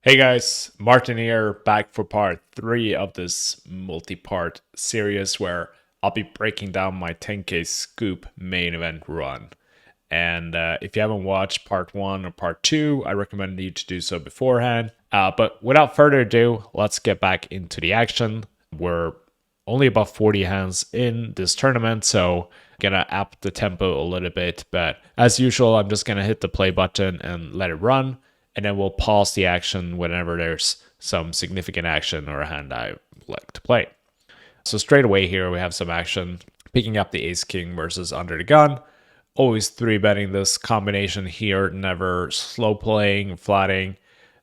Hey guys, Martin here, back for part 3 of this multi-part series where I'll be breaking down my 10k scoop main event run. And if you haven't watched part 1 or part 2, I recommend you to do so beforehand. But without further ado, let's get back into the action. We're only about 40 hands in this tournament, so gonna up the tempo a little bit. But as usual, I'm just gonna hit the play button and let it run, and then we'll pause the action whenever there's some significant action or a hand I like to play. So straight away here we have some action, picking up the ace king versus under the gun. Always 3-betting this combination here, never slow playing, flatting,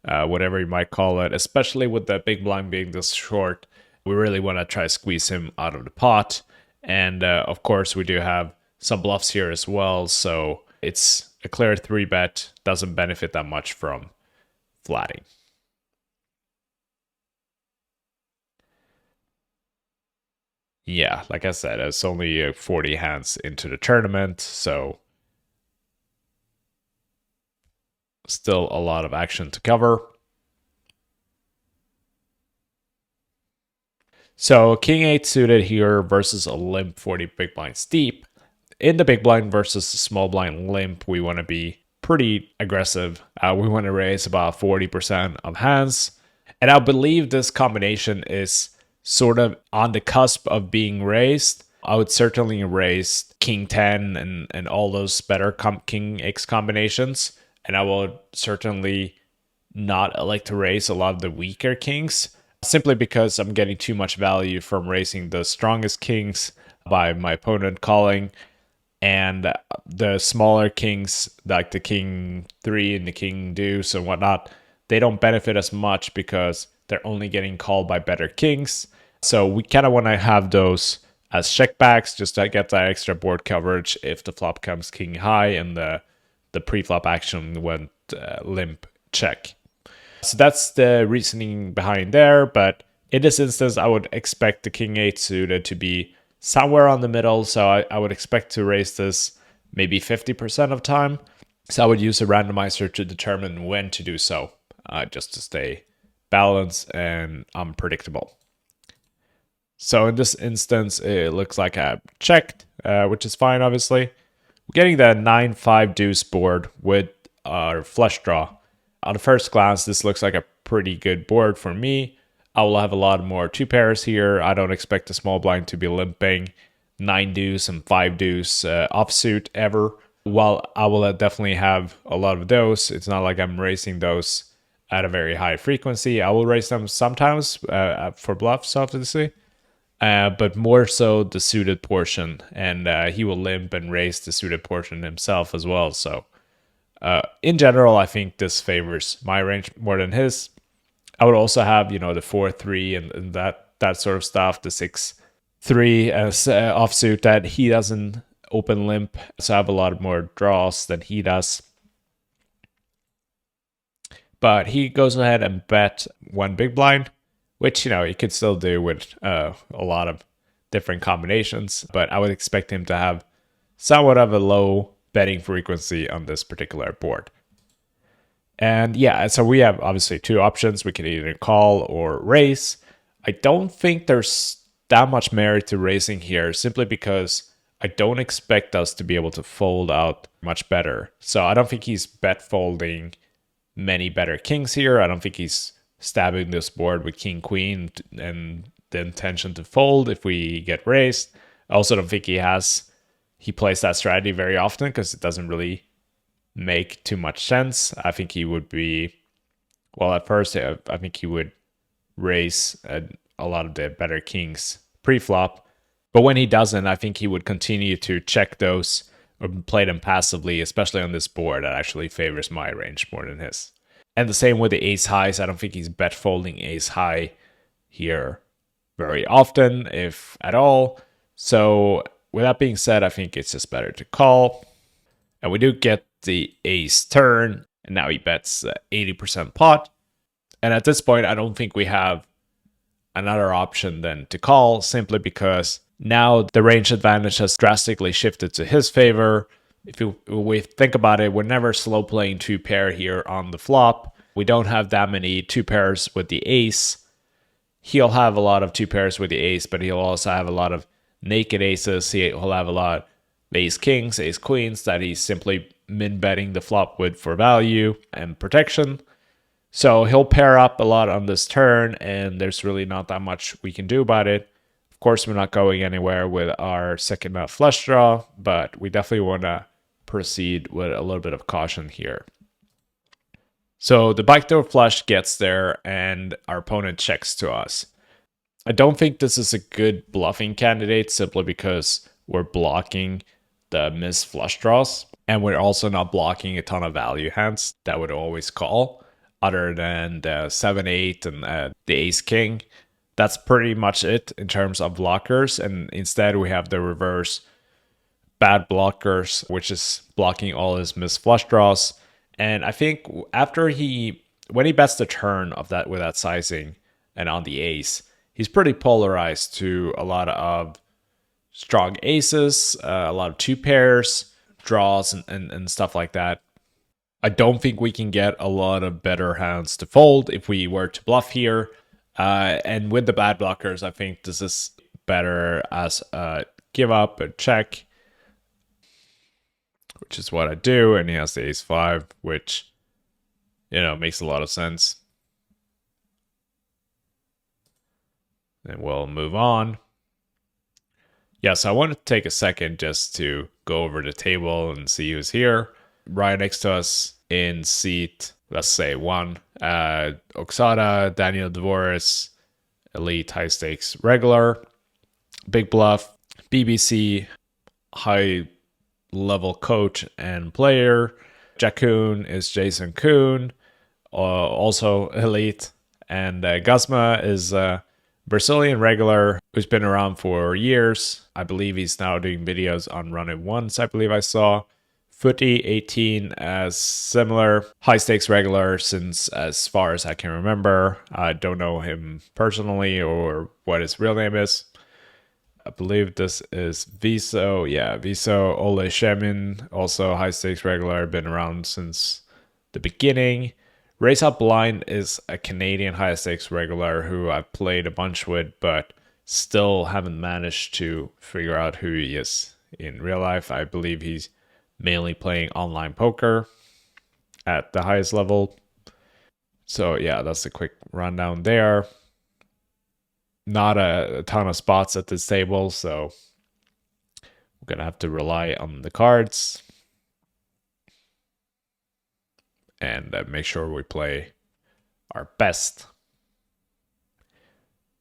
whatever you might call it, especially with the big blind being this short. We really want to try to squeeze him out of the pot. And of course, we do have some bluffs here as well. So it's a clear 3-bet, doesn't benefit that much from flatting. Yeah, like I said, it's only 40 hands into the tournament, so still a lot of action to cover. So king 8 suited here versus a limp 40 big blind steep. In the big blind versus the small blind limp, we want to be pretty aggressive. We want to raise about 40% of hands. And I believe this combination is sort of on the cusp of being raised. I would certainly raise king 10 and all those better king X combinations. And I would certainly not like to raise a lot of the weaker kings, simply because I'm getting too much value from raising the strongest kings by my opponent calling. And the smaller kings, like the king 3 and the king deuce and whatnot, they don't benefit as much because they're only getting called by better kings. So we kind of want to have those as checkbacks just to get that extra board coverage if the flop comes king high and the pre-flop action went limp check. So that's the reasoning behind there. But in this instance, I would expect the king 8 suited to be somewhere on the middle. So I would expect to raise this maybe 50% of time. So I would use a randomizer to determine when to do so, just to stay balanced and unpredictable. So in this instance, it looks like I checked, which is fine, obviously. We're getting the 9-5 deuce board with our flush draw. On the first glance, this looks like a pretty good board for me. I will have a lot more 2 pairs here. I don't expect the small blind to be limping 9 deuce and 5 deuce offsuit ever. While I will definitely have a lot of those, it's not like I'm raising those at a very high frequency. I will raise them sometimes for bluffs, obviously. But more so the suited portion, and he will limp and raise the suited portion himself as well. So in general, I think this favors my range more than his. I would also have, the 4-3 and that sort of stuff, the 6-3 as offsuit that he doesn't open limp, so I have a lot more draws than he does. But he goes ahead and bet 1 big blind, which, he could still do with a lot of different combinations. But I would expect him to have somewhat of a low betting frequency on this particular board. And yeah, so we have obviously 2 options. We can either call or raise. I don't think there's that much merit to raising here, simply because I don't expect us to be able to fold out much better. So I don't think he's bet folding many better kings here. I don't think he's stabbing this board with king queen and the intention to fold if we get raised. I also don't think he plays that strategy very often, because it doesn't really make too much sense. I think he would be, well, at first I think he would raise a lot of the better kings pre-flop, but when he doesn't, I think he would continue to check those or play them passively, especially on this board that actually favors my range more than his. And the same with the ace highs. I don't think he's bet folding ace high here very often, if at all. So with that being said, I think it's just better to call. And we do get the ace turn, and now he bets 80% pot. And at this point, I don't think we have another option than to call, simply because now the range advantage has drastically shifted to his favor. If we think about it, we're never slow playing 2 pair here on the flop. we don't have that many 2 pairs with the ace. He'll have a lot of 2 pairs with the ace, but he'll also have a lot of naked aces. He'll have a lot of ace kings, ace queens that he's simply min betting the flop with for value and protection. So he'll pair up a lot on this turn, and there's really not that much we can do about it. Of course, we're not going anywhere with our second nut flush draw, but we definitely want to proceed with a little bit of caution here. So the backdoor flush gets there, and our opponent checks to us. I don't think this is a good bluffing candidate simply because we're blocking the missed flush draws, and we're also not blocking a ton of value hands that would always call, other than the 7-8 and the ace-king. That's pretty much it in terms of blockers, and instead we have the reverse bad blockers, which is blocking all his missed flush draws. And I think after when he bets the turn of that with that sizing and on the ace, he's pretty polarized to a lot of strong aces, a lot of 2 pairs, draws, and stuff like that. I don't think we can get a lot of better hands to fold if we were to bluff here. And with the bad blockers, I think this is better as a give up, a check, which is what I do. And he has the ace-5, which, makes a lot of sense. And we'll move on. Yeah, so I want to take a second just to go over the table and see who's here. Right next to us in seat, let's say 1, Oksana, Daniel Dvoris, elite high stakes regular, big bluff, BBC, high level coach and player. Jacobson is Jason Kuhn, also elite, and Guzma is Brazilian regular who's been around for years. I believe he's now doing videos on Run It Once, I believe I saw. Footy 18 as similar high stakes regular since as far as I can remember. I don't know him personally or what his real name is. I believe this is Viso. Yeah, Viso Ole Shemin, also high stakes regular, been around since the beginning. Race Up Blind is a Canadian high stakes regular who I've played a bunch with, but still haven't managed to figure out who he is in real life. I believe he's mainly playing online poker at the highest level. So yeah, that's a quick rundown there. Not a ton of spots at this table, so we're going to have to rely on the cards and make sure we play our best,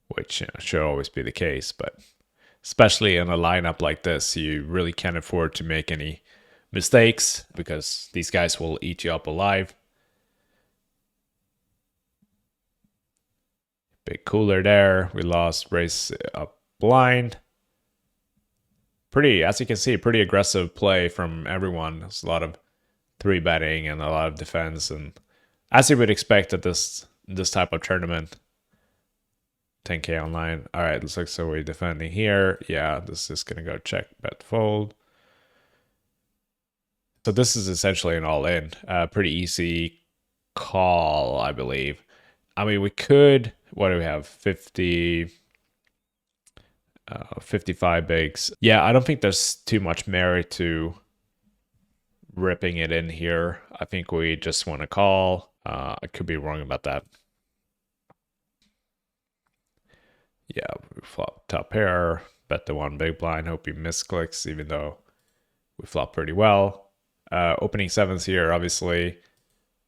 which should always be the case, but especially in a lineup like this, you really can't afford to make any mistakes because these guys will eat you up alive. Big cooler there. We lost Race Up Blind. As you can see, pretty aggressive play from everyone. There's a lot of 3-betting and a lot of defense, and as you would expect at this type of tournament. 10k online. All right, looks like so we're defending here. Yeah, this is gonna go check, bet, fold. So this is essentially an all-in. Pretty easy call, I believe. I mean, we could, what do we have? 55 bigs. Yeah, I don't think there's too much merit to ripping it in here. I think we just want to call. I could be wrong about that. Yeah, we flop top pair, bet the 1 big blind, hope he misclicks, even though we flop pretty well. Opening 7s here, obviously.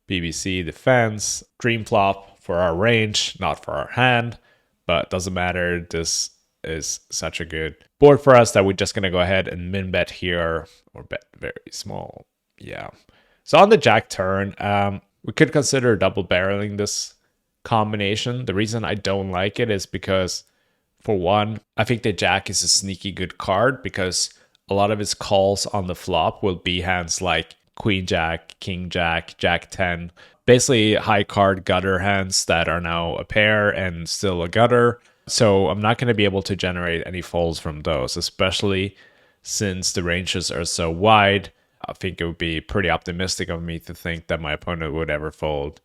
BBC defense, dream flop for our range, not for our hand, but doesn't matter. This is such a good board for us that we're just going to go ahead and min bet here, or bet very small. Yeah. So on the jack turn, we could consider double barreling this combination. The reason I don't like it is because, for one, I think the jack is a sneaky good card because a lot of his calls on the flop will be hands like queen jack, king jack, jack 10, basically high card gutter hands that are now a pair and still a gutter. So I'm not going to be able to generate any folds from those, especially since the ranges are so wide. I think it would be pretty optimistic of me to think that my opponent would ever fold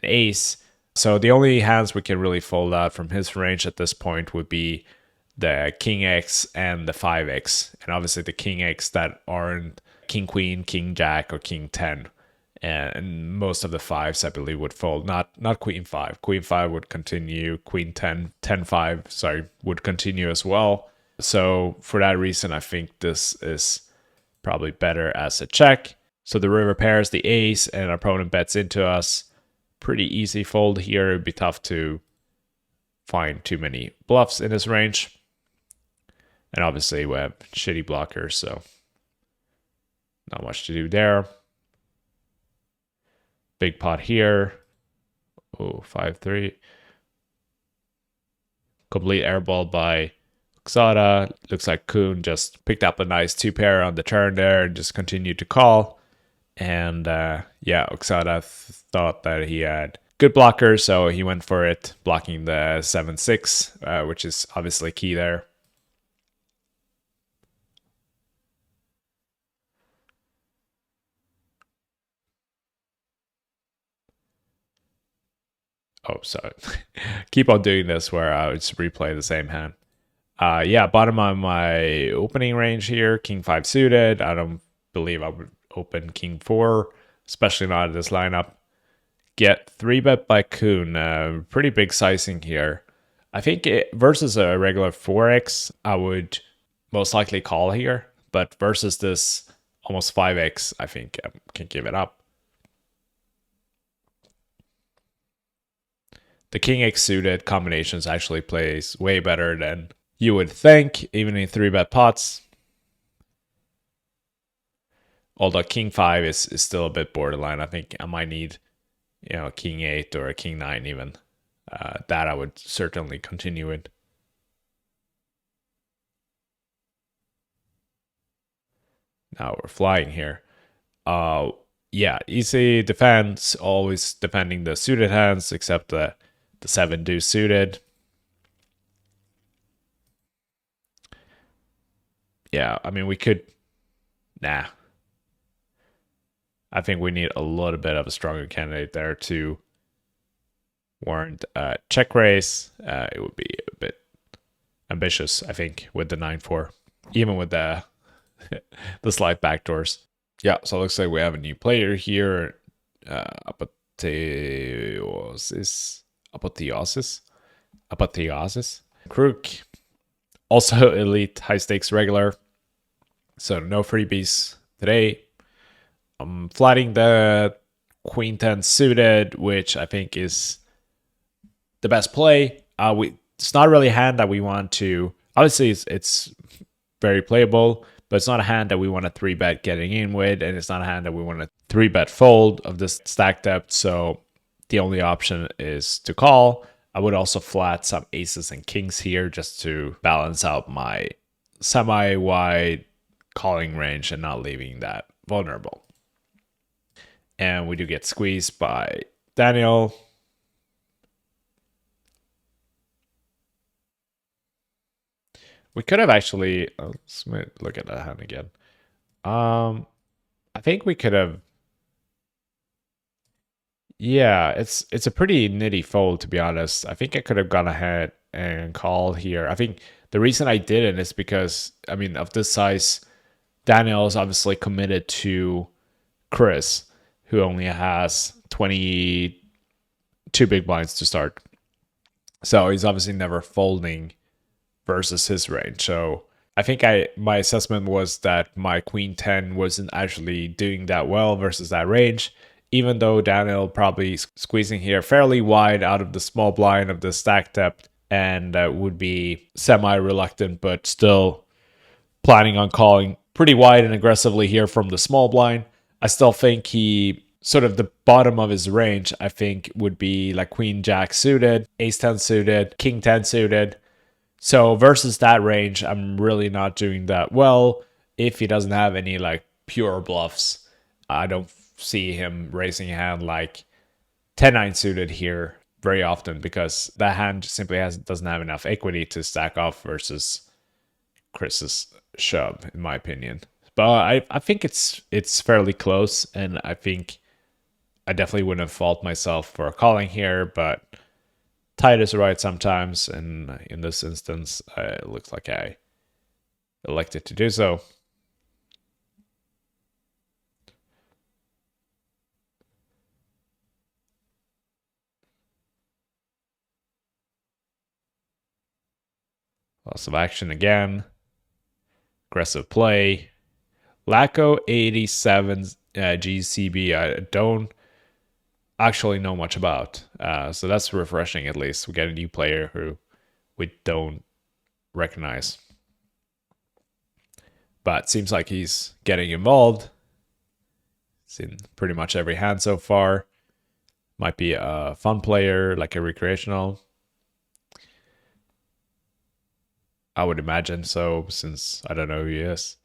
an ace. So the only hands we can really fold out from his range at this point would be the King X and the 5X. And obviously the King X that aren't King Queen, King Jack, or King 10. And most of the fives, I believe, would fold. Not Queen 5. Queen 5 would continue. Queen 10, 10 5, sorry, would continue as well. So for that reason, I think this is probably better as a check. So the river pairs the ace and our opponent bets into us. Pretty easy fold here. It'd be tough to find too many bluffs in this range. And obviously we have shitty blockers, so not much to do there. Big pot here. Oh, 5-3. Complete airball by Oxada. Looks like Kuhn just picked up a nice 2-pair on the turn there and just continued to call. And yeah, Oxada thought that he had good blockers, so he went for it, blocking the 7-6, which is obviously key there. Oh, sorry. Keep on doing this where I would just replay the same hand. Yeah, bottom of my opening range here, King 5 suited. I don't believe I would open King 4, especially not in this lineup. Get 3-bet by Kuhn. Pretty big sizing here. I think versus a regular 4x, I would most likely call here. But versus this almost 5x, I think I can give it up. The King X suited combinations actually plays way better than you would think, even in 3-bet pots. Although King 5 is still a bit borderline. I think I might need, a King 8 or a King 9 even. That I would certainly continue with. Now we're flying here. Yeah, easy defense, always defending the suited hands, except the 7 deuce suited. Yeah, I mean, we could... Nah. I think we need a little bit of a stronger candidate there to warrant a check raise. It would be a bit ambitious, I think, with the 9-4, even with the the slight backdoors. Yeah, so it looks like we have a new player here. Apotheosis. Crook. Also elite high stakes regular. So no freebies today. I'm flatting the Queen 10 suited, which I think is the best play. It's not really a hand that we want to... Obviously, it's very playable, but it's not a hand that we want to 3-bet getting in with, and it's not a hand that we want to 3-bet fold of this stack depth, so the only option is to call. I would also flat some aces and kings here just to balance out my semi-wide calling range and not leaving that vulnerable. And we do get squeezed by Daniel. We could have actually... let's look at that hand again. I think we could have... Yeah, it's a pretty nitty fold, to be honest. I think I could have gone ahead and called here. I think the reason I didn't is because, I mean, of this size, Daniel is obviously committed to Chris, who only has 22 big blinds to start. So he's obviously never folding versus his range. So I think my assessment was that my Queen 10 wasn't actually doing that well versus that range, even though Daniel probably squeezing here fairly wide out of the small blind of the stack depth and would be semi-reluctant, but still planning on calling pretty wide and aggressively here from the small blind. I still think he sort of the bottom of his range, I think, would be like Queen Jack suited, Ace 10 suited, King 10 suited. So versus that range, I'm really not doing that well. If he doesn't have any like pure bluffs, I don't see him raising a hand like 10-9 suited here very often, because that hand simply doesn't have enough equity to stack off versus Chris's shove, in my opinion. But I think it's fairly close, and I think I definitely wouldn't fault myself for calling here, but tight is right sometimes, and in this instance, it looks like I elected to do so. Lots of action again. Aggressive play. Laco 87 GCB, I don't actually know much about. So that's refreshing, at least. We get a new player who we don't recognize. But seems like he's getting involved. It's in pretty much every hand so far. Might be a fun player, like a recreational. I would imagine so, since I don't know who he is.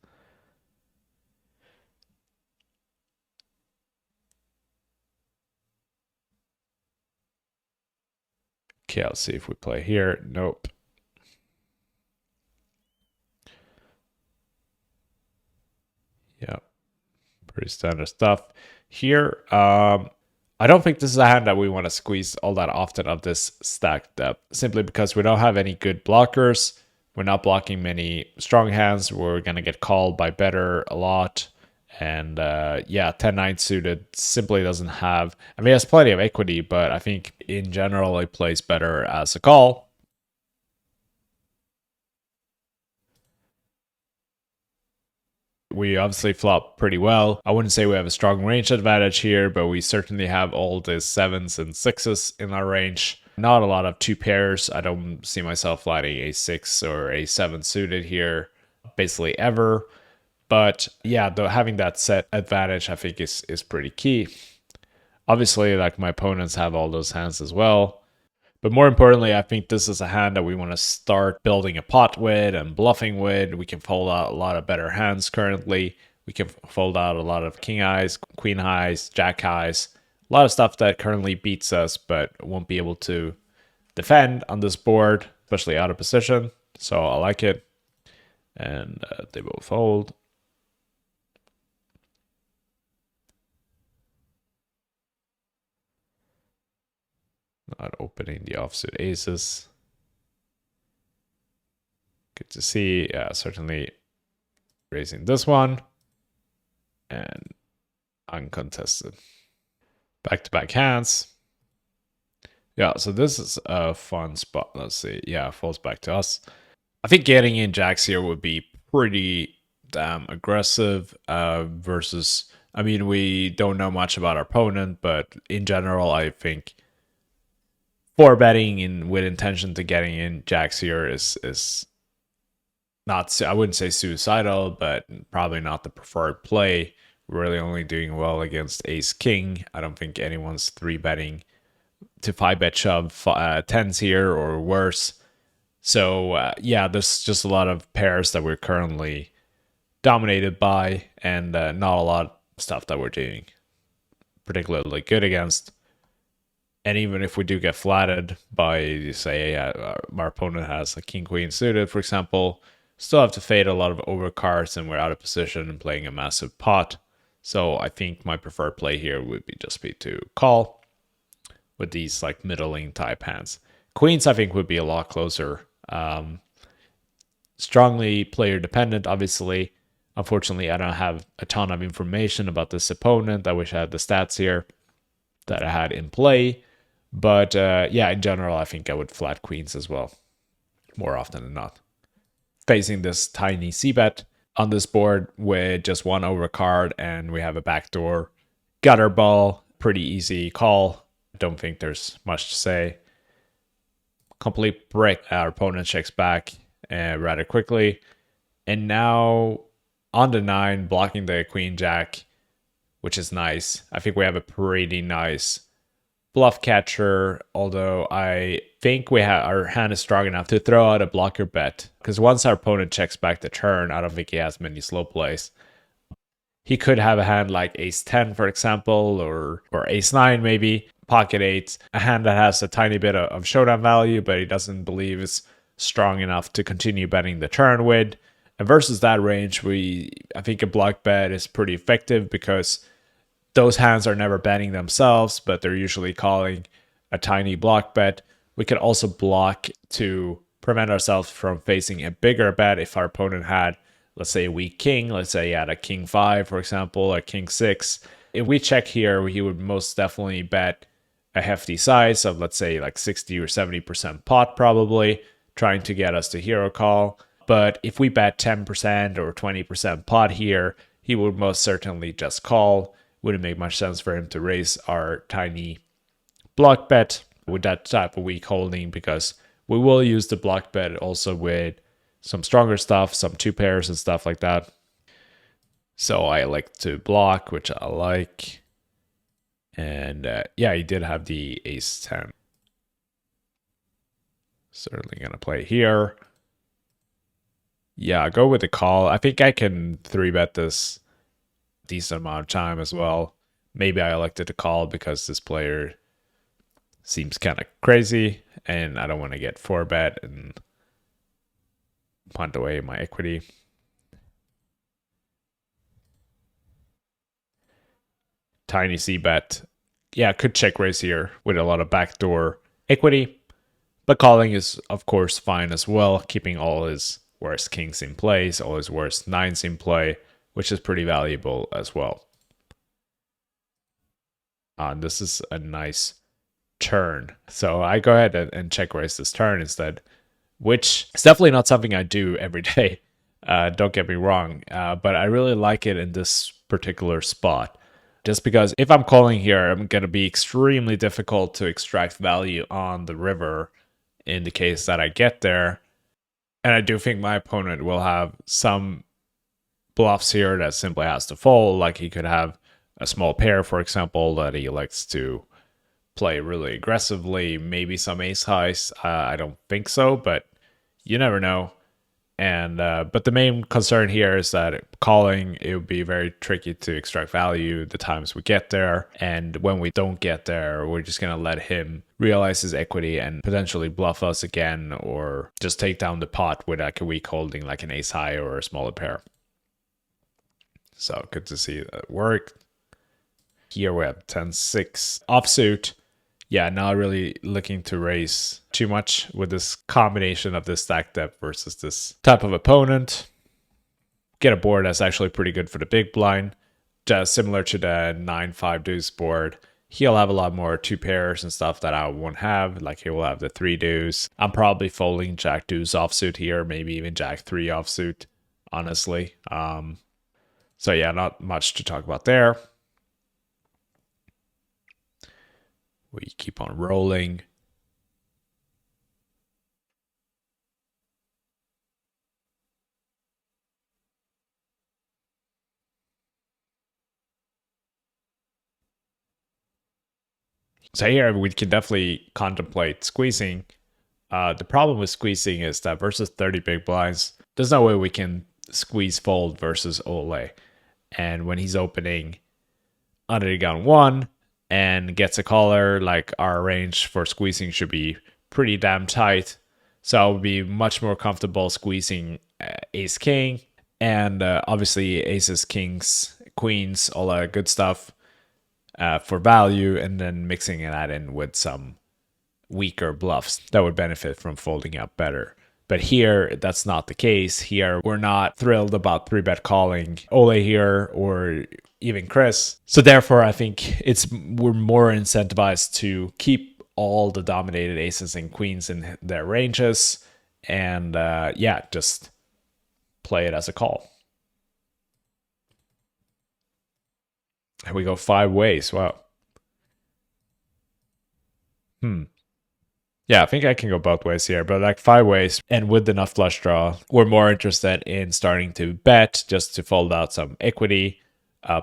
Okay, let's see if we play here. Nope. Yeah, pretty standard stuff. Here, I don't think this is a hand that we want to squeeze all that often of this stack depth, simply because we don't have any good blockers. We're not blocking many strong hands. We're going to get called by better a lot. And yeah, 10-9 suited simply doesn't have, I mean, it has plenty of equity, but I think in general it plays better as a call. We obviously flop pretty well. I wouldn't say we have a strong range advantage here, but we certainly have all the 7s and 6s in our range. Not a lot of 2 pairs. I don't see myself flatting a 6 or a 7 suited here basically ever. But yeah, though having that set advantage I think is pretty key. Obviously, like my opponents have all those hands as well. But more importantly, I think this is a hand that we want to start building a pot with and bluffing with. We can fold out a lot of better hands currently. We can fold out a lot of king highs, queen highs, jack highs. A lot of stuff that currently beats us, but won't be able to defend on this board, especially out of position. So I like it. And they both fold. Not opening the offsuit aces. Good to see. Yeah, certainly raising this one. And uncontested. Back-to-back hands. Yeah, so this is a fun spot. Let's see. Yeah, falls back to us. I think getting in jacks here would be pretty damn aggressive versus... I mean, we don't know much about our opponent, but in general, I think for betting in with intention to getting in jacks here is not, I wouldn't say suicidal, but probably not the preferred play. We're really only doing well against ace king. I don't think anyone's 3-betting to 5-bet shove 10s here or worse. So yeah, there's just a lot of pairs that we're currently dominated by, and not a lot of stuff that we're doing particularly good against. And even if we do get flatted by, say, our opponent has a king queen suited, for example, still have to fade a lot of overcards and we're out of position and playing a massive pot. So I think my preferred play here would be just be to call with these like middling type hands. Queens, I think, would be a lot closer. Strongly player dependent, obviously. Unfortunately, I don't have a ton of information about this opponent. I wish I had the stats here that I had in play. But yeah, in general, I think I would flat queens as well, more often than not. Facing this tiny c-bet on this board with just one overcard, and we have a backdoor gutter ball. Pretty easy call. Don't think there's much to say. Complete brick. Our opponent checks back rather quickly. And now on the 9, blocking the queen jack, which is nice. I think we have a pretty nice bluff catcher, although I think our hand is strong enough to throw out a blocker bet, because once our opponent checks back the turn, I don't think he has many slow plays. He could have a hand like ace 10, for example, or ace 9 maybe, pocket 8, a hand that has a tiny bit of showdown value, but he doesn't believe is strong enough to continue betting the turn with. And versus that range, I think a block bet is pretty effective, because those hands are never betting themselves, but they're usually calling a tiny block bet. We could also block to prevent ourselves from facing a bigger bet if our opponent had, let's say, a weak king. Let's say he had a king 5, for example, or king 6. If we check here, he would most definitely bet a hefty size of, let's say, like 60 or 70% pot, probably, trying to get us to hero call. But if we bet 10% or 20% pot here, he would most certainly just call. Wouldn't make much sense for him to raise our tiny block bet with that type of weak holding, because we will use the block bet also with some stronger stuff, some 2 pairs and stuff like that. So I like to block, which I like. And yeah, he did have the ace 10. Certainly going to play here. Yeah, go with the call. I think I can 3-bet this decent amount of time as well. Maybe I elected to call because this player seems kind of crazy and I don't want to get 4-bet and punt away my equity. Tiny c-bet. Yeah, could check raise here with a lot of backdoor equity, but calling is of course fine as well, keeping all his worst kings in place, all his worst 9s in play, which is pretty valuable as well. This is a nice turn. So I go ahead and check raise this turn instead, which is definitely not something I do every day. Don't get me wrong, but I really like it in this particular spot. Just because if I'm calling here, I'm going to be extremely difficult to extract value on the river in the case that I get there. And I do think my opponent will have some bluffs here that simply has to fold. Like he could have a small pair, for example, that he likes to play really aggressively. Maybe some ace highs. I don't think so, but you never know. And but the main concern here is that calling, it would be very tricky to extract value the times we get there. And when we don't get there, we're just going to let him realize his equity and potentially bluff us again, or just take down the pot with like a weak holding like an ace high or a smaller pair. So good to see that work. Here we have 10-6 offsuit. Yeah, not really looking to raise too much with this combination of this stack depth versus this type of opponent. Get a board that's actually pretty good for the big blind. Just similar to the 9-5 deuce board. He'll have a lot more 2 pairs and stuff that I won't have. Like he will have the 3 deuce. I'm probably folding jack deuce offsuit here, maybe even jack 3 offsuit, honestly. So yeah, not much to talk about there. We keep on rolling. So here we can definitely contemplate squeezing. The problem with squeezing is that versus 30 big blinds, there's no way we can squeeze fold versus Ole. And when he's opening under the gun 1 and gets a caller, like our range for squeezing should be pretty damn tight. So I would be much more comfortable squeezing ace king and obviously aces, kings, queens, all that good stuff for value, and then mixing that in with some weaker bluffs that would benefit from folding out better. But here, that's not the case. Here, we're not thrilled about 3-bet calling Ole here or even Chris. So therefore, I think we're more incentivized to keep all the dominated aces and queens in their ranges and yeah, just play it as a call. And we go 5 ways. Wow. Yeah, I think I can go both ways here, but like 5 ways. And with the nut flush draw, we're more interested in starting to bet just to fold out some equity.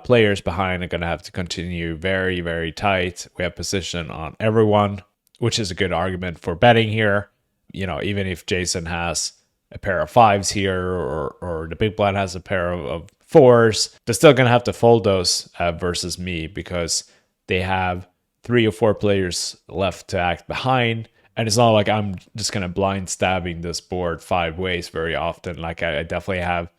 Players behind are going to have to continue very, very tight. We have position on everyone, which is a good argument for betting here. You know, even if Jason has a pair of 5s here or the big blind has a pair of 4s, they're still going to have to fold those versus me because they have 3 or 4 players left to act behind. And it's not like I'm just going to blind stabbing this board 5 ways very often. Like I definitely have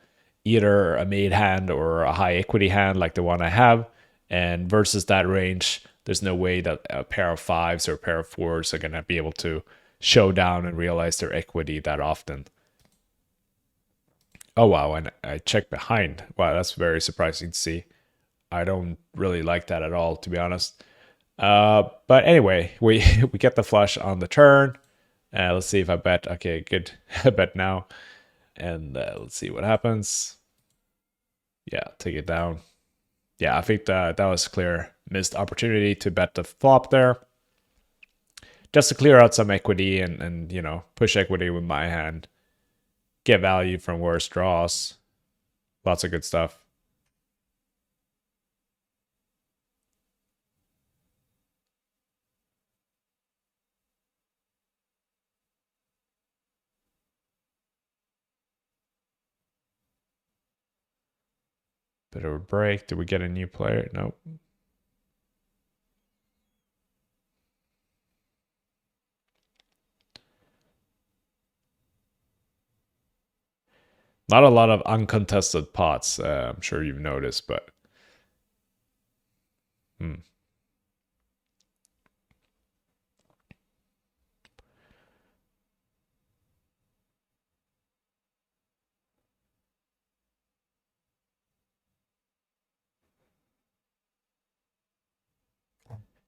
either a made hand or a high equity hand like the one I have. And versus that range, there's no way that a pair of fives or a pair of fours are going to be able to show down and realize their equity that often. Oh, wow. And I checked behind. Wow, that's very surprising to see. I don't really like that at all, to be honest. But anyway, we we get the flush on the turn. Let's see if I bet. Okay, good. I bet now. And let's see what happens. Yeah, take it down. Yeah, I think that was clear missed opportunity to bet the flop there. Just to clear out some equity and you know, push equity with my hand. Get value from worse draws. Lots of good stuff. Bit of a break. Did we get a new player? Nope. Not a lot of uncontested pots. I'm sure you've noticed, but hmm.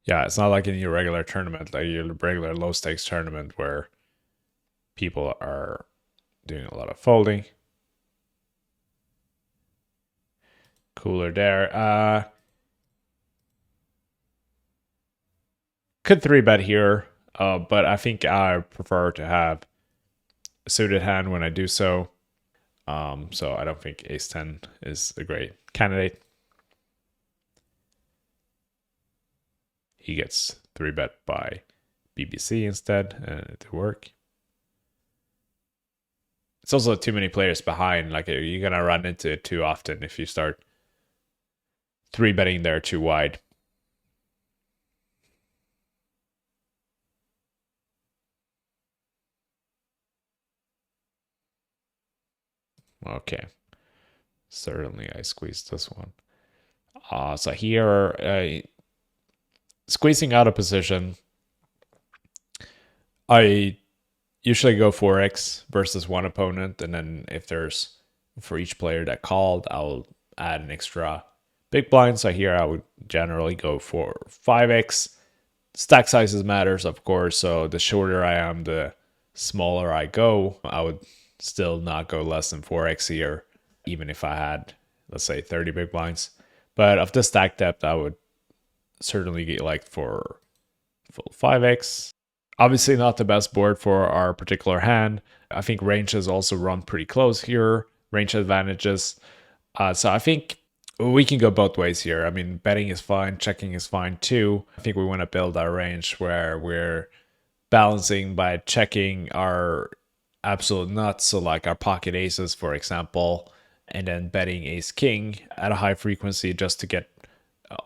Yeah, it's not like in your regular tournament, like your regular low stakes tournament where people are doing a lot of folding. Cooler there. Could three bet here, but I think I prefer to have a suited hand when I do so. So I don't think ace 10 is a great candidate. He gets three bet by BBC instead, and it work. It's also too many players behind. Like you're gonna run into it too often if you start three betting there too wide. Okay, certainly I squeezed this one. So here, squeezing out a position, I usually go 4x versus one opponent, and then if there's for each player that called, I'll add an extra big blind. So here I would generally go for 5x. Stack sizes matters, of course. So the shorter I am, the smaller I go. I would still not go less than 4x here, even if I had, let's say, 30 big blinds. But of the stack depth, I would certainly get like for full 5x. Obviously not the best board for our particular hand. I think ranges also run pretty close here. Range advantages. So I think we can go both ways here. I mean, betting is fine, checking is fine too. I think we want to build our range where we're balancing by checking our absolute nuts, so like our pocket aces, for example, and then betting ace king at a high frequency just to get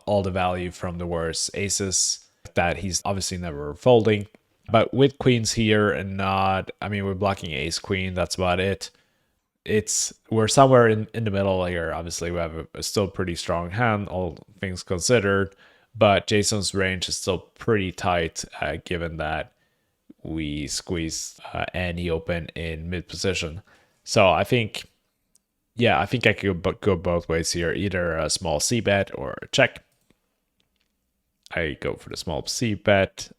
all the value from the worst aces that he's obviously never folding. But with queens here and not, I mean, we're blocking ace queen, that's about it. We're somewhere in the middle here. Obviously, we have a still pretty strong hand, all things considered, but Jason's range is still pretty tight, given that we squeeze and he open in mid position. So I think, yeah, I think I could go both ways here, either a small C bet or a check. I go for the small C bet,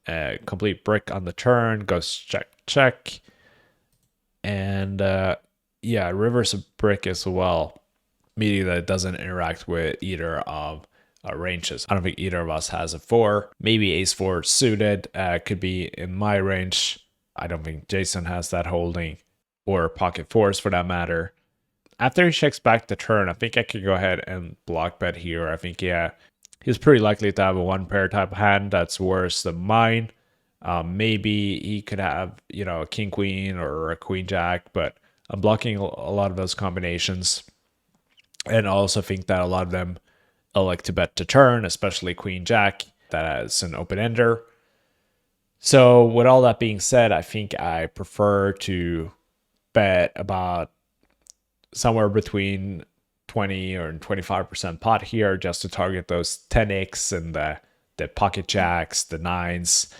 complete brick on the turn, goes check, check. And yeah, reverse a brick as well, meaning that it doesn't interact with either of ranges. I don't think either of us has a 4. Maybe ace 4 suited could be in my range. I don't think Jason has that holding, or pocket 4s for that matter. After he checks back the turn, I think I could go ahead and block bet here. I think, yeah, he's pretty likely to have a one pair type hand that's worse than mine. Maybe he could have, you know, a king queen or a queen jack, but I'm blocking a lot of those combinations. And I also think that a lot of them elect to bet to turn, especially queen jack, that has an open ender. So with all that being said, I think I prefer to bet about somewhere between 20 or 25% pot here just to target those 10x and the pocket jacks, the 9s,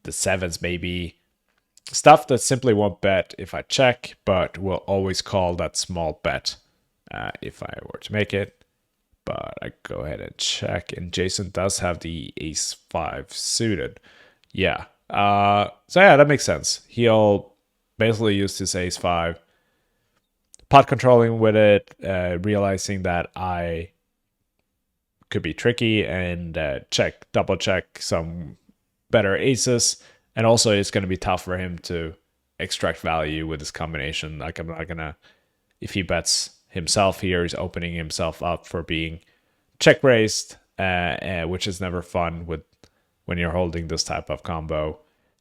the 7s maybe. Stuff that simply won't bet if I check, but will always call that small bet if I were to make it. But I go ahead and check, and Jason does have the ace-5 suited. Yeah. So yeah, that makes sense. He'll basically use this ace-5, pot controlling with it, realizing that I could be tricky, and double check some better aces. And also, it's going to be tough for him to extract value with this combination. Like, I'm not going to, if he bets himself here, he's opening himself up for being check raised, which is never fun when you're holding this type of combo.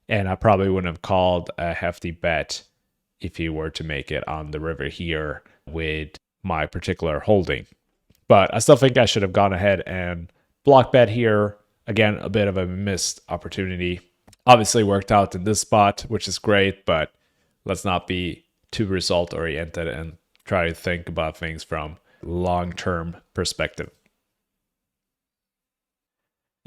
And I probably wouldn't have called a hefty bet if he were to make it on the river here with my particular holding. But I still think I should have gone ahead and block bet here. Again, a bit of a missed opportunity. Obviously worked out in this spot, which is great, but let's not be too result oriented and try to think about things from long-term perspective.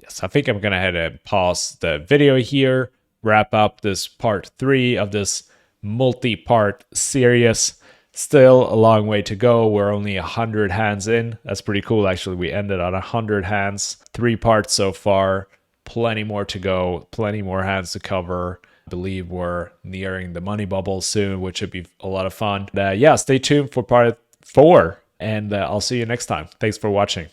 Yes, I think I'm going to head and pause the video here, wrap up this part 3 of this multi-part series. Still a long way to go. We're only 100 hands in. That's pretty cool, actually. We ended on 100 hands. 3 parts so far. Plenty more to go. Plenty more hands to cover. I believe we're nearing the money bubble soon, which should be a lot of fun. Yeah, stay tuned for part 4, and I'll see you next time. Thanks for watching.